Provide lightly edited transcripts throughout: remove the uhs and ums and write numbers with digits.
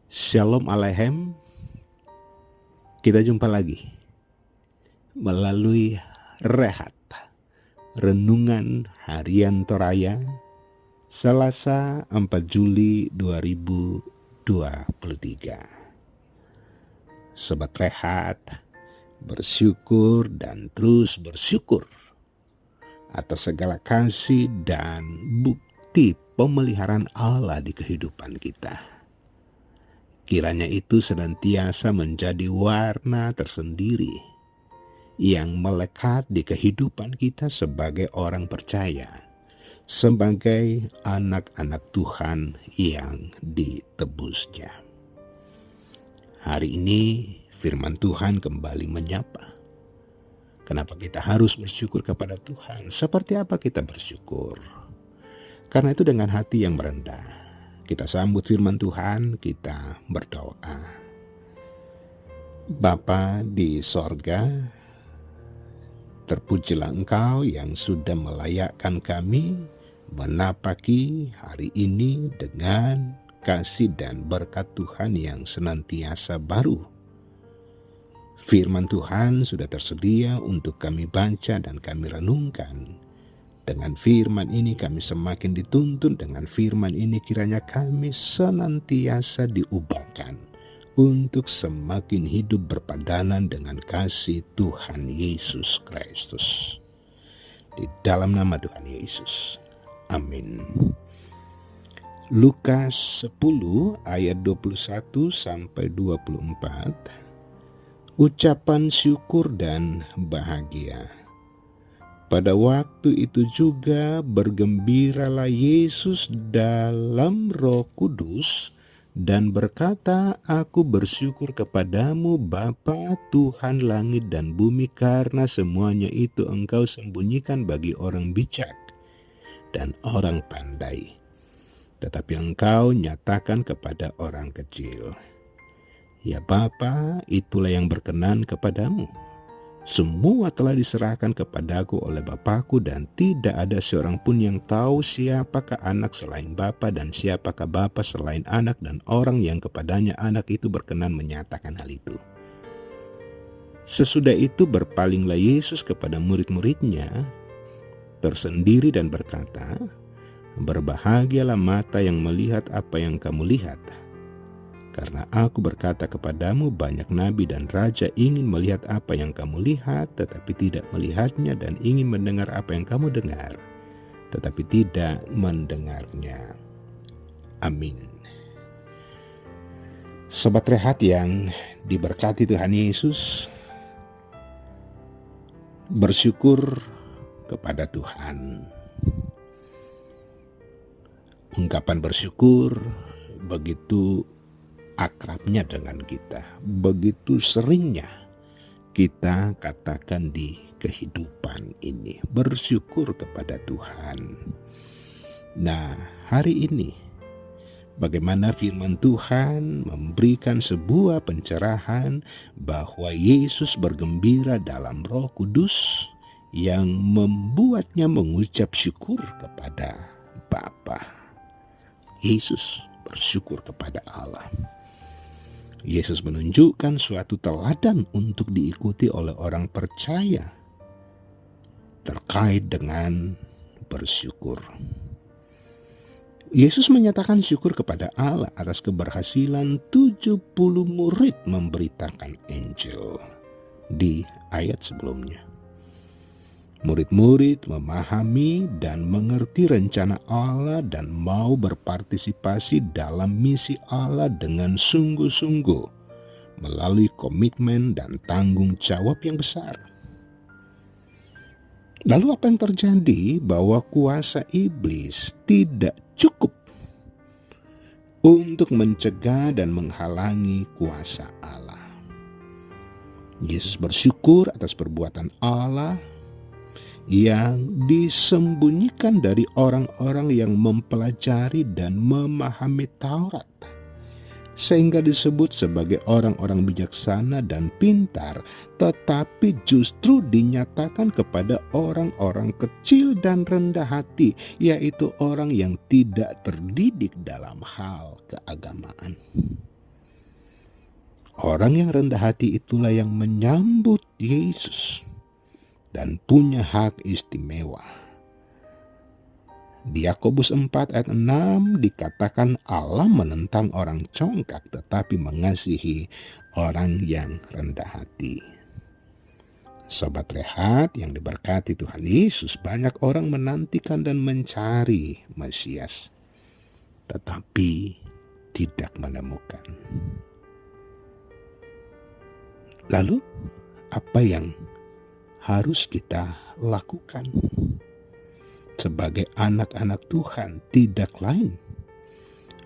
Shalom Aleichem, kita jumpa lagi melalui Rehat, Renungan Harian Toraya, Selasa 4 Juli 2023. Sobat Rehat, bersyukur dan terus bersyukur atas segala kasih dan bukti pemeliharaan Allah di kehidupan kita. Kiranya itu senantiasa menjadi warna tersendiri yang melekat di kehidupan kita sebagai orang percaya, sebagai anak-anak Tuhan yang ditebusnya. Hari ini firman Tuhan kembali menyapa. Kenapa kita harus bersyukur kepada Tuhan? Seperti apa kita bersyukur? Karena itu dengan hati yang merendah, kita sambut firman Tuhan, kita berdoa. Bapa di sorga, terpujilah Engkau yang sudah melayakkan kami menapaki hari ini dengan kasih dan berkat Tuhan yang senantiasa baru. Firman Tuhan sudah tersedia untuk kami baca dan kami renungkan. Dengan firman ini kami semakin dituntun, dengan firman ini kiranya kami senantiasa diubahkan untuk semakin hidup berpadanan dengan kasih Tuhan Yesus Kristus. Di dalam nama Tuhan Yesus. Amin. Lukas 10 ayat 21 sampai 24. Ucapan syukur dan bahagia. Pada waktu itu juga bergembiralah Yesus dalam Roh Kudus dan berkata, "Aku bersyukur kepadamu Bapa, Tuhan langit dan bumi, karena semuanya itu Engkau sembunyikan bagi orang bijak dan orang pandai, tetapi Engkau nyatakan kepada orang kecil. Ya Bapa, itulah yang berkenan kepadamu. Semua telah diserahkan kepadaku oleh Bapakku, dan tidak ada seorang pun yang tahu siapakah anak selain Bapa dan siapakah Bapa selain anak, dan orang yang kepadanya anak itu berkenan menyatakan hal itu." Sesudah itu berpalinglah Yesus kepada murid-muridnya tersendiri dan berkata, "Berbahagialah mata yang melihat apa yang kamu lihat. Karena aku berkata kepadamu, banyak nabi dan raja ingin melihat apa yang kamu lihat, tetapi tidak melihatnya, dan ingin mendengar apa yang kamu dengar, tetapi tidak mendengarnya." Amin. Sobat Rehat yang diberkati Tuhan Yesus, bersyukur kepada Tuhan. Ungkapan bersyukur begitu akrabnya dengan kita, begitu seringnya kita katakan di kehidupan ini, bersyukur kepada Tuhan. Nah, hari ini bagaimana firman Tuhan memberikan sebuah pencerahan bahwa Yesus bergembira dalam Roh Kudus yang membuatnya mengucap syukur kepada Bapa. Yesus bersyukur kepada Allah. Yesus menunjukkan suatu teladan untuk diikuti oleh orang percaya terkait dengan bersyukur. Yesus menyatakan syukur kepada Allah atas keberhasilan 70 murid memberitakan Injil di ayat sebelumnya. Murid-murid memahami dan mengerti rencana Allah dan mau berpartisipasi dalam misi Allah dengan sungguh-sungguh melalui komitmen dan tanggung jawab yang besar. Lalu apa yang terjadi? Bahwa kuasa iblis tidak cukup untuk mencegah dan menghalangi kuasa Allah. Yesus bersyukur atas perbuatan Allah yang disembunyikan dari orang-orang yang mempelajari dan memahami Taurat, sehingga disebut sebagai orang-orang bijaksana dan pintar, tetapi justru dinyatakan kepada orang-orang kecil dan rendah hati, yaitu orang yang tidak terdidik dalam hal keagamaan. Orang yang rendah hati itulah yang menyambut Yesus dan punya hak istimewa. Di Yakobus 4 ayat 6 dikatakan Allah menentang orang congkak tetapi mengasihi orang yang rendah hati. Sobat Rehat yang diberkati Tuhan Yesus, banyak orang menantikan dan mencari Mesias, tetapi tidak menemukan. Lalu, apa yang harus kita lakukan? Sebagai anak-anak Tuhan, tidak lain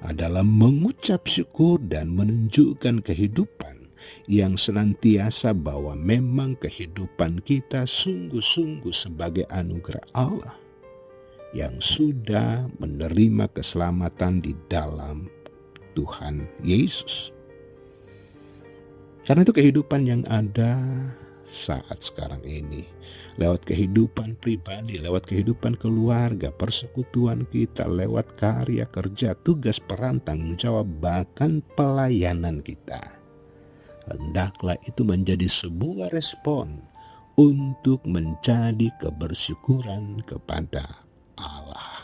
adalah mengucap syukur dan menunjukkan kehidupan yang senantiasa bahwa memang kehidupan kita sungguh-sungguh sebagai anugerah Allah yang sudah menerima keselamatan di dalam Tuhan Yesus. Karena itu kehidupan yang ada saat sekarang ini, lewat kehidupan pribadi, lewat kehidupan keluarga, persekutuan kita, lewat karya kerja, tugas peran, tanggung jawab, bahkan pelayanan kita, hendaklah itu menjadi sebuah respon untuk menjadi kebersyukuran kepada Allah.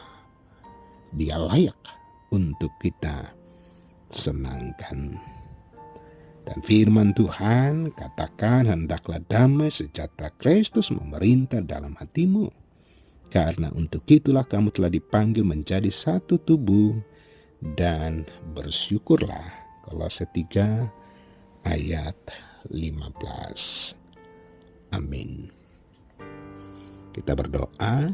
Dia layak untuk kita senangkan. Dan firman Tuhan katakan, hendaklah damai sejahtera Kristus memerintah dalam hatimu. Karena untuk itulah kamu telah dipanggil menjadi satu tubuh dan bersyukurlah. Kolose 3 ayat 15. Amin. Kita berdoa.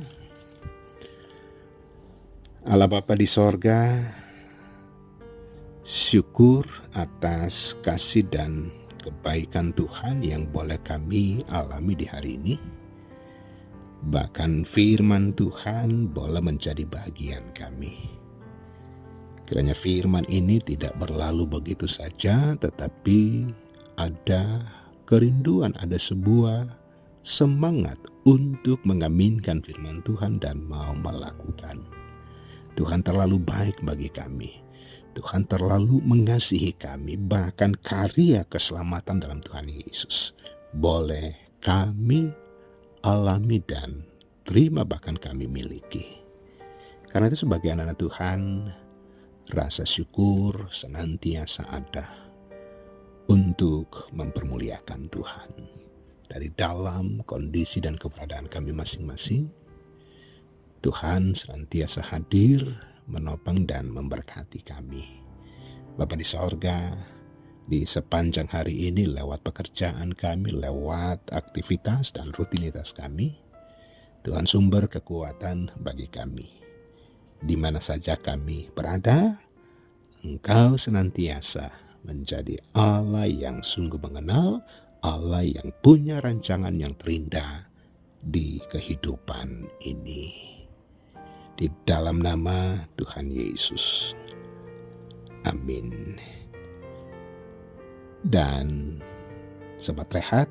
Allah Bapa di sorga, syukur atas kasih dan kebaikan Tuhan yang boleh kami alami di hari ini. Bahkan firman Tuhan boleh menjadi bagian kami. Kiranya firman ini tidak berlalu begitu saja, tetapi ada kerinduan, ada sebuah semangat untuk mengaminkan firman Tuhan dan mau melakukan. Tuhan terlalu baik bagi kami. Tuhan terlalu mengasihi kami, bahkan karya keselamatan dalam Tuhan Yesus boleh kami alami dan terima, bahkan kami miliki. Karena itu sebagai anak-anak Tuhan, rasa syukur senantiasa ada untuk mempermuliakan Tuhan. Dari dalam kondisi dan keberadaan kami masing-masing, Tuhan senantiasa hadir, menopang dan memberkati kami. Bapa di sorga, di sepanjang hari ini lewat pekerjaan kami, lewat aktivitas dan rutinitas kami, Tuhan sumber kekuatan bagi kami. Di mana saja kami berada, Engkau senantiasa menjadi Allah yang sungguh mengenal, Allah yang punya rancangan yang terindah di kehidupan ini. Di dalam nama Tuhan Yesus. Amin. Dan Sobat Rehat,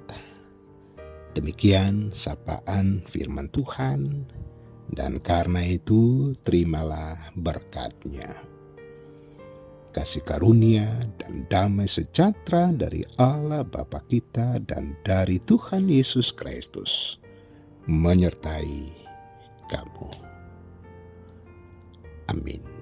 demikian sapaan firman Tuhan, dan karena itu terimalah berkat-Nya. Kasih karunia dan damai sejahtera dari Allah Bapa kita dan dari Tuhan Yesus Kristus menyertai kamu. Amin.